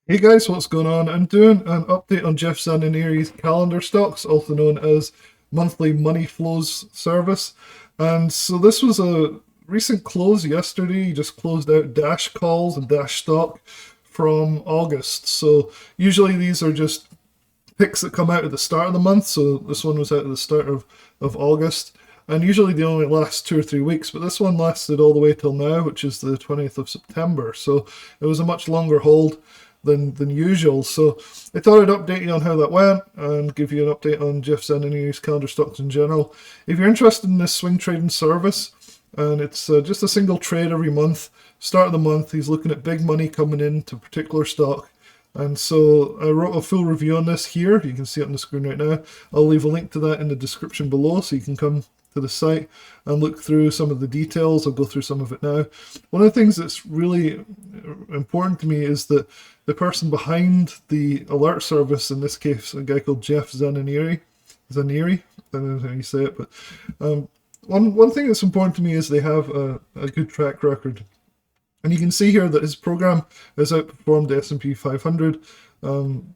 Hey guys, what's going on? I'm doing an update on Jeff Zaninieri's calendar stocks, also known as monthly money flows service. And so this was a recent close yesterday. He just closed out Dash calls and Dash stock from August. So usually these are just picks that come out at the start of the month. So this one was out at the start of August. And usually they only last 2 or 3 weeks, but this one lasted all the way till now, which is the 20th of September. So it was a much longer hold than usual. So I thought I'd update you on how that went and give you an update on Jeff Zaninieri's calendar stocks in general. If you're interested in this swing trading service, and it's just a single trade every month, start of the month, he's looking at big money coming into a particular stock. And so I wrote a full review on this here. You can see it on the screen right now. I'll leave a link to that in the description below so you can come to the site and look through some of the details. I'll go through some of it now. One of the things that's really important to me is that the person behind the alert service, in this case, a guy called Jeff Zaninieri, I don't know how you say it, but one thing that's important to me is they have a good track record. And you can see here that his program has outperformed the S&P 500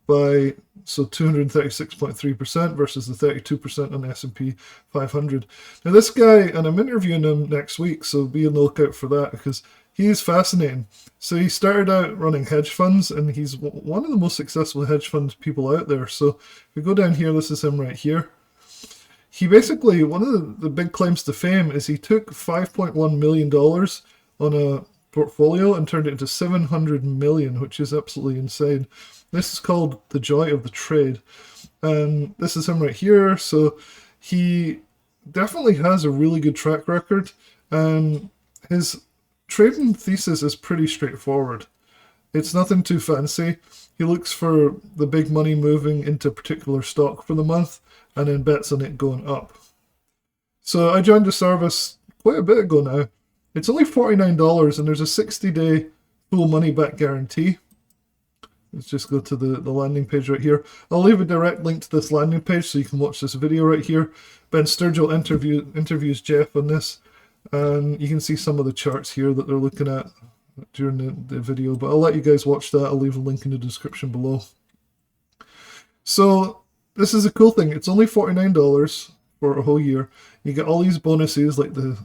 by 236.3% versus the 32% on the S&P 500. Now this guy, and I'm interviewing him next week, so be on the lookout for that because he is fascinating. So he started out running hedge funds, and he's one of the most successful hedge fund people out there. So if we go down here, this is him right here. He basically, one of the big claims to fame is he took $5.1 million on a portfolio and turned it into 700 million, which is absolutely insane. This is called the joy of the trade, and this is him right here. So he definitely has a really good track record, and his trading thesis is pretty straightforward. It's nothing too fancy. He looks for the big money moving into a particular stock for the month and then bets on it going up. So I joined the service quite a bit ago now. It's only $49 and there's a 60-day full money back guarantee. Let's just go to the landing page right here. I'll leave a direct link to this landing page so you can watch this video right here. Ben Sturgill interviews Jeff on this, and you can see some of the charts here that they're looking at during the video, but I'll let you guys watch that. I'll leave a link in the description below. So this is a cool thing. It's only $49 for a whole year. You get all these bonuses like the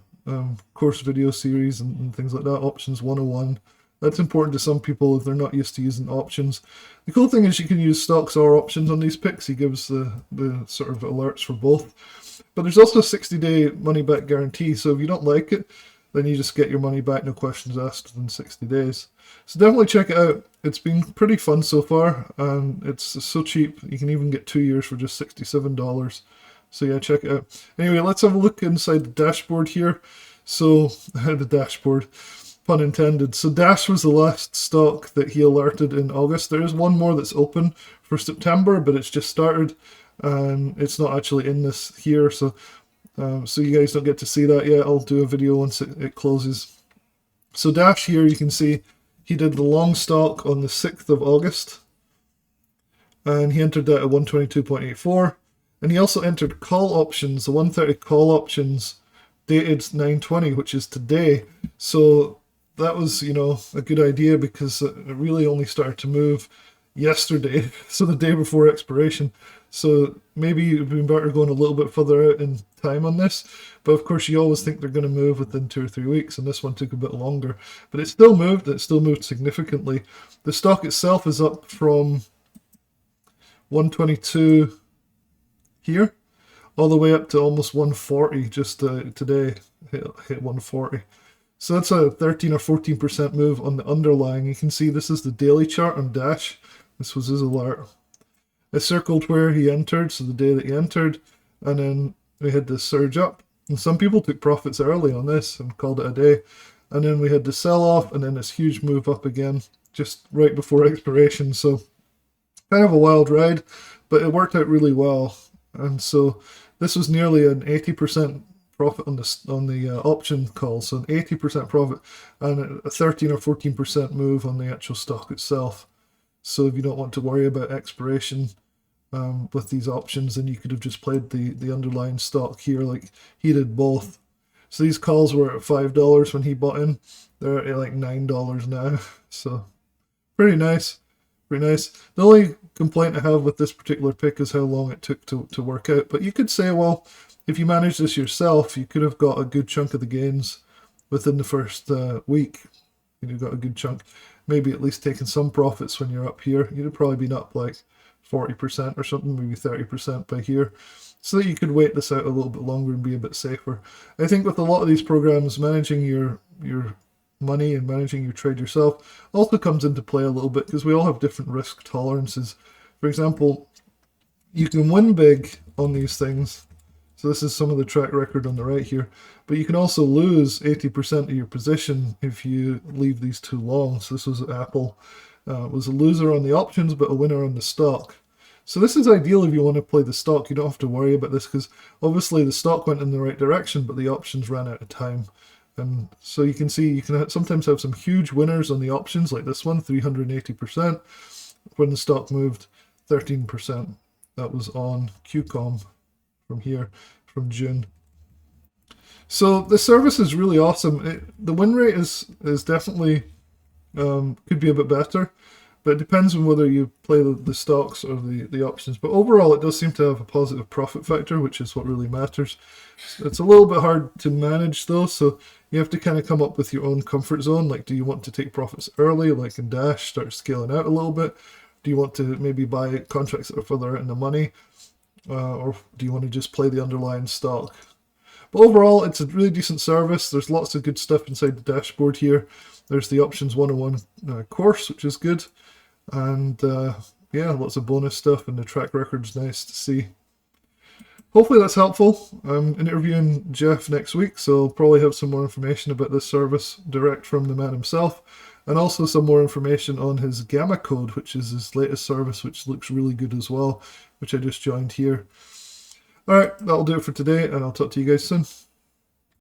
course video series and things like that, options 101. That's important to some people if they're not used to using options. The cool thing is you can use stocks or options on these picks. He gives the sort of alerts for both. But there's also a 60-day money back guarantee, so if you don't like it, then you just get your money back, no questions asked, within 60 days. So definitely check it out. It's been pretty fun so far, and it's so cheap. You can even get 2 years for just $67. So yeah, check it out. Anyway, let's have a look inside the dashboard here. So, the dashboard, pun intended. So Dash was the last stock that he alerted in August. There is one more that's open for September, but it's just started, and it's not actually in this here. So you guys don't get to see that yet. I'll do a video once it closes. So Dash here, you can see he did the long stock on the 6th of August, and he entered that at 122.84. And he also entered call options, the 130 call options, dated 9/20, which is today. So that was, a good idea because it really only started to move yesterday, so the day before expiration. So maybe it would be better going a little bit further out in time on this. But of course, you always think they're going to move within 2 or 3 weeks, and this one took a bit longer. But it still moved. It still moved significantly. The stock itself is up from 122 here all the way up to almost 140 just today. Hit 140. So that's a 13 or 14% move on the underlying. You can see this is the daily chart on Dash. This was his alert. I circled where he entered, so the day that he entered, and then we had this surge up. And some people took profits early on this and called it a day. And then we had the sell-off, and then this huge move up again, just right before expiration. So kind of a wild ride, but it worked out really well. And so this was nearly an 80% profit on the option call, so an 80% profit and a 13 or 14% move on the actual stock itself. So if you don't want to worry about expiration with these options, then you could have just played the underlying stock here like he did both. So these calls were at $5 when he bought in. They're at like $9 now. So pretty nice. Pretty nice. The only complaint I have with this particular pick is how long it took to work out. But you could say, well, if you manage this yourself, you could have got a good chunk of the gains within the first week. You'd have got a good chunk. Maybe at least taking some profits when you're up here. You'd have probably been up like 40% or something, maybe 30% by here. So that you could wait this out a little bit longer and be a bit safer. I think with a lot of these programs, managing your money and managing your trade yourself also comes into play a little bit because we all have different risk tolerances. For example, you can win big on these things. So this is some of the track record on the right here. But you can also lose 80% of your position if you leave these too long. So this was Apple. Was a loser on the options, but a winner on the stock. So this is ideal if you want to play the stock. You don't have to worry about this because obviously the stock went in the right direction, but the options ran out of time. And so you can see you can sometimes have some huge winners on the options, like this one, 380%, when the stock moved 13%. That was on QCOM from here, from June. So the service is really awesome. The win rate is definitely could be a bit better, but it depends on whether you play the stocks or the options. But overall, it does seem to have a positive profit factor, which is what really matters. It's a little bit hard to manage though, so you have to kind of come up with your own comfort zone. Like, do you want to take profits early, like in Dash, start scaling out a little bit? Do you want to maybe buy contracts that are further out in the money? Or do you want to just play the underlying stock? But overall, it's a really decent service. There's lots of good stuff inside the dashboard here. There's the Options 101 course, which is good. And yeah, lots of bonus stuff, and the track record's nice to see. Hopefully that's helpful. I'm interviewing Jeff next week, so I'll probably have some more information about this service direct from the man himself, and also some more information on his Gamma Code, which is his latest service, which looks really good as well, which I just joined here. Alright, that'll do it for today, and I'll talk to you guys soon.